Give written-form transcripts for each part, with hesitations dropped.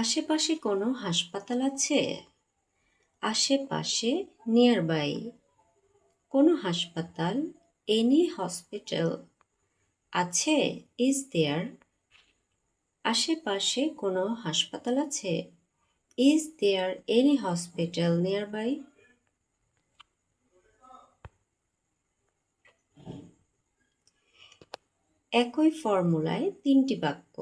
আশেপাশে কোনো হাসপাতাল আছে? আশেপাশে নিয়ারবাই কোনো হাসপাতাল, এনি হসপিটাল আছে? Is there? আশেপাশে কোনো হাসপাতাল আছে? Is there any hospital nearby? একই ফর্মুলায় তিনটি বাক্য।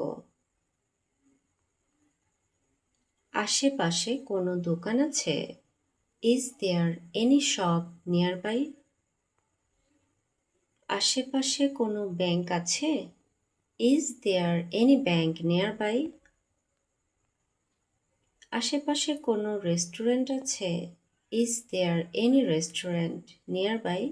আশেপাশে কোনো দোকান আছে? Is there any shop nearby? আশেপাশে কোনো ব্যাংক আছে? Is there any bank nearby? আশেপাশে কোনো রেস্টুরেন্ট আছে? Is there any restaurant nearby?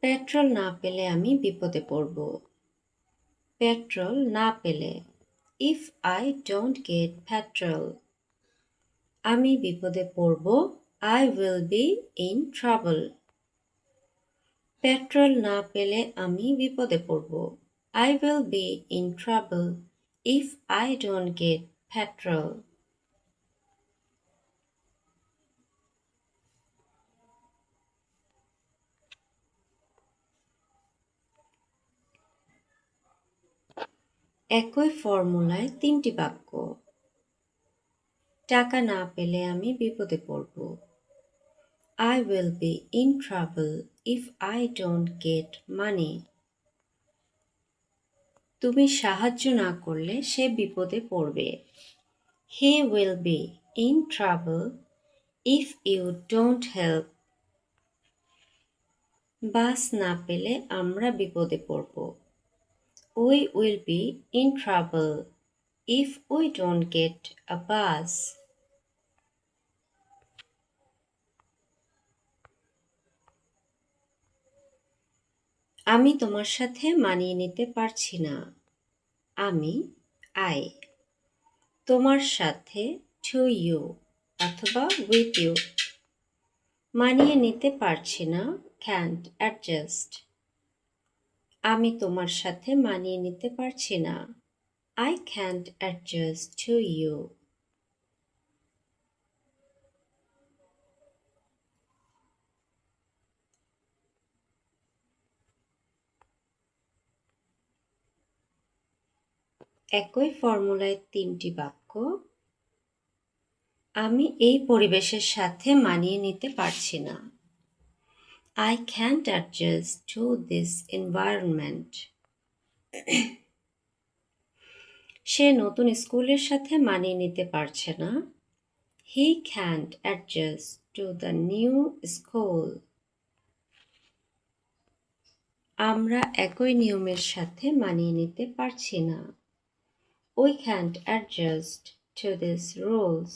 Petrol না পেলে আমি বিপদে পড়ব। পেট্রোল না পেলে, if I don't get petrol, আমি বিপদে পড়ব। I will be in trouble. Petrol না পেলে আমি বিপদে পড়ব। I will be in trouble if I don't get petrol. একই ফর্মুলায় তিনটি বাক্য। টাকা না পেলে আমি বিপদে পড়ব। I will be in trouble if I don't get money. তুমি সাহায্য না করলে সে বিপদে পড়বে। He will be in trouble if you don't help. বাস না পেলে আমরা বিপদে পড়ব। We will be in trouble if we don't get a bus. আমি তোমার সাথে মানিয়ে নিতে পারছি না। আমি I তোমার সাথে to you অথবা with you। মানিয়ে নিতে পারছি না can't adjust। আমি তোমার সাথে মানিয়ে নিতে পারছি না I can't adjust to you। একই ফর্মুলায় তিনটি বাক্য। আমি এই পরিবেশের সাথে মানিয়ে নিতে পারছি না। I can't adjust to this environment. সে নতুন স্কুলের সাথে মানিয়ে নিতে পারছে না। He can't adjust to the new school. আমরা একই নিয়মের সাথে মানিয়ে নিতে পারছি না। We can't adjust to these rules.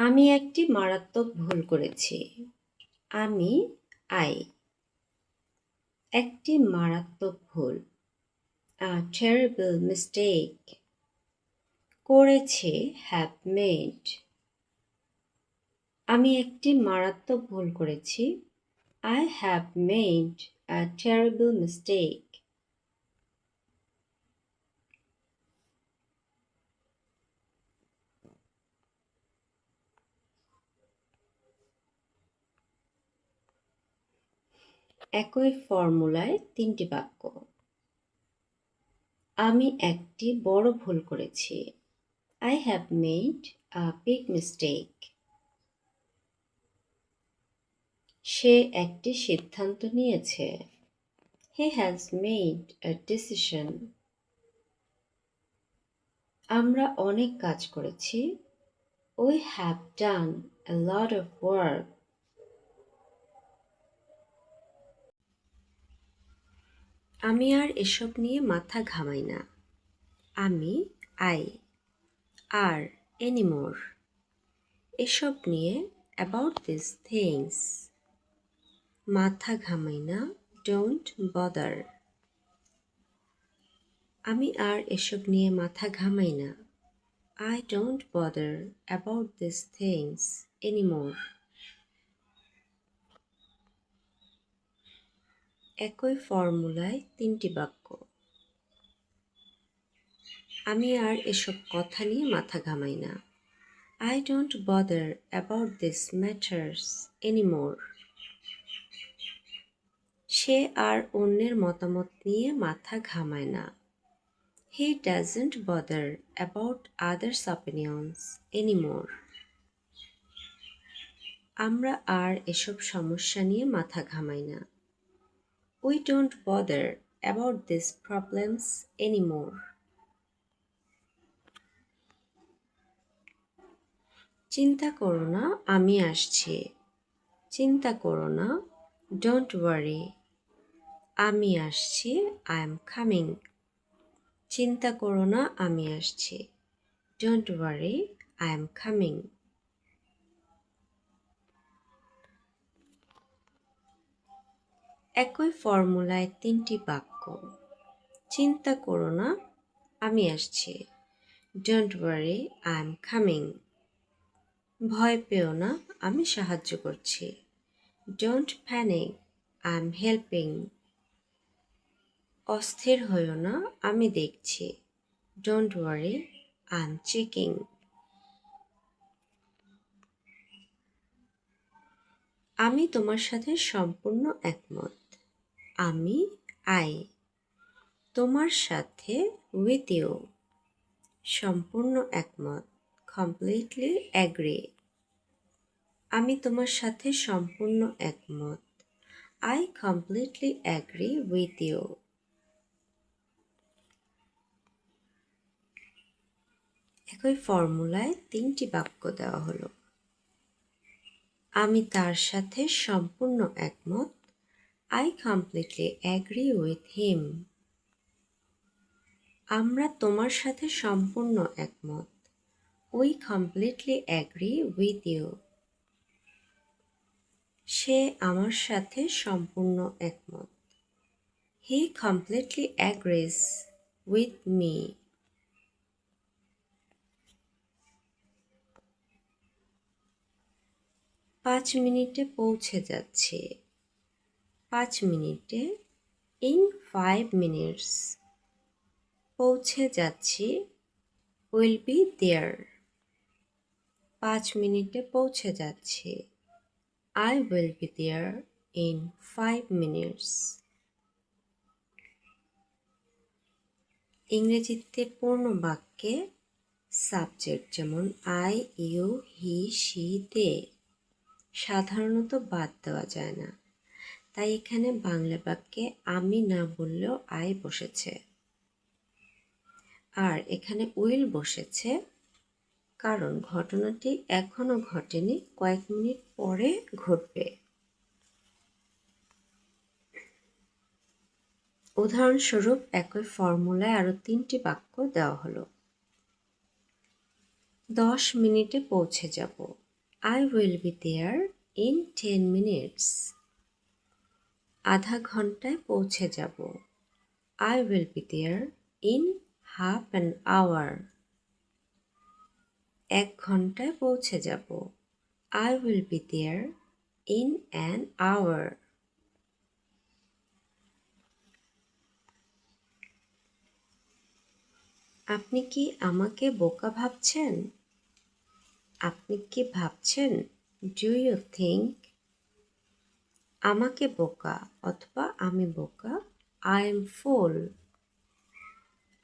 আমি একটি মারাত্মক ভুল করেছি। আমি I একটি মারাত্মক ভুল a terrible mistake। করেছে have made। আমি একটি মারাত্মক ভুল করেছি I have made a terrible mistake. একই ফর্মুলায় তিনটি বাক্য। আমি একটি বড় ভুল করেছি I have made a big mistake. সে একটি সিদ্ধান্ত নিয়েছে He has made a decision. আমরা অনেক কাজ করেছি We have done a lot of work. আমি আর এসব নিয়ে মাথা ঘামাই না। আমি I আর anymore। এসব নিয়ে about these things। মাথা ঘামাই না don't bother। আমি আর এসব নিয়ে মাথা ঘামাই না I don't bother about these things. anymore. একই ফর্মুলায় 3টি বাক্য। আমি আর এসব কথা নিয়ে মাথা ঘামাই না। I don't bother about these matters anymore. সে আর অন্যের মতামত নিয়ে মাথা ঘামায় না। He doesn't bother about others' opinions anymore. আমরা আর এসব সমস্যা নিয়ে মাথা ঘামাই না। We don't bother about these problems anymore. চিন্তা করো না, আমি আসছি। চিন্তা করো না, don't worry. আমি আসছি, I am coming. চিন্তা করো না, আমি আসছি। Don't worry, I am coming. একই ফর্মুলায় 3টি বাক্য। চিন্তা করো না, আমি আসছি। Don't worry, I am coming. ভয় পেও না, আমি সাহায্য করছি। Don't panic, I am helping. অস্থির হইও না, আমি দেখছি। Don't worry, I am checking. আমি তোমার সাথে সম্পূর্ণ একমত। আমি I. তোমার সাথে with you. সম্পূর্ণ একমত completely agree. আমি তোমার সাথে সম্পূর্ণ একমত। I completely agree with you. একই ফর্মুলায় 3টি বাক্য দেওয়া হলো। আমি তার সাথে সম্পূর্ণ একমত। I completely agree with him. আমরা তোমার সাথে সম্পূর্ণ একমত। We completely agree with you. সে আমার সাথে সম্পূর্ণ একমত। He completely agrees with me. 5 মিনিটে পৌঁছে যাচ্ছি। 5 মিনিটে in 5 minutes. পৌঁছে যাচ্ছি will be there. 5 মিনিটে পৌঁছে যাচ্ছি। I will be there in 5 minutes. ইংরেজিতে পূর্ণ বাক্যে সাবজেক্ট যেমন I, you, he, she, they সাধারণত বাদ দেওয়া যায় না। তাই এখানে বাংলা বাক্যে আমি না বললেও I বসেছে। আর এখানে will বসেছে কারণ ঘটনাটি এখনো ঘটেনি, কয়েক মিনিট পরে ঘটবে। উদাহরণস্বরূপ একই ফর্মুলায় আরো 3টি বাক্য দেওয়া হলো। 10 মিনিটে পৌঁছে যাব। I will be there in 10 minutes. আধা ঘন্টায় পৌঁছে যাব। I will be there in half an hour. 1 ঘন্টায় পৌঁছে যাব। I will be there in an hour. আপনি কি আমাকে বোকা ভাবছেন? আপনি কি ভাবছেন? Do you think? আমাকে বোকা অথবা আমি বোকা I am fool.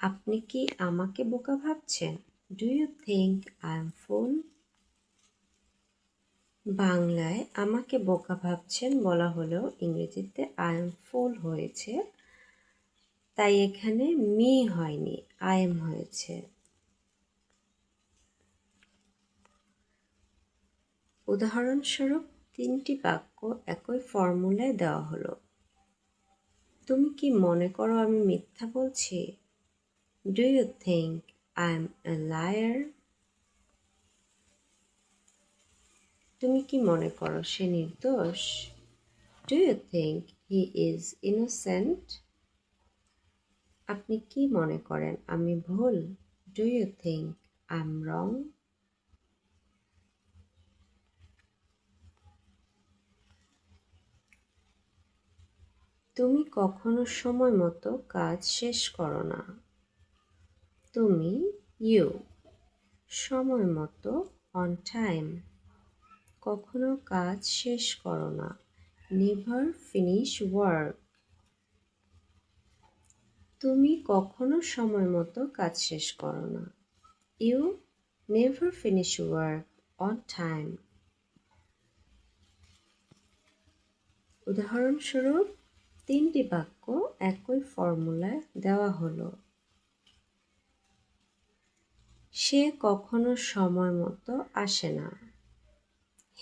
আপনি কি আমাকে বোকা ভাবছেন? Do you think I am fool? বাংলায় আমাকে বোকা ভাবছেন বলা হলেও ইংরেজিতে I am fool হয়েছে, তাই এখানে me হয়নি, I am হয়েছে। উদাহরণস্বরূপ 3টি বাক্য একই ফর্মুলায় দেওয়া হলো। তুমি কি মনে করো আমি মিথ্যা বলছি? Do you think I am a liar? তুমি কি মনে করো সে নির্দোষ? Do you think he is innocent? আপনি কি মনে করেন আমি ভুল? Do you think I'm wrong? তুমি কখনো সময় মতো কাজ শেষ করো না। তুমি ইউ সময় মতো অন টাইম। কখনো কাজ শেষ করো না। Never finish work. তুমি কখনো সময় মতো কাজ শেষ করো না। You never finish work on time. উদাহরণস্বরূপ, তিনটি বাক্য একই ফর্মুলায় দেওয়া হলো। সে কখনো সময় মতো আসে না।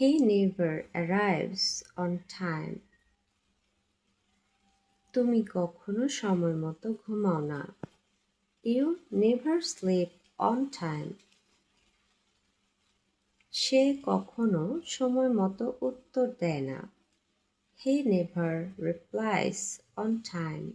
He never arrives on time. তুমি কখনো সময় মতো ঘুমাও না। You never sleep on time. সে কখনো সময় মতো উত্তর দেয় না। He never replies on time.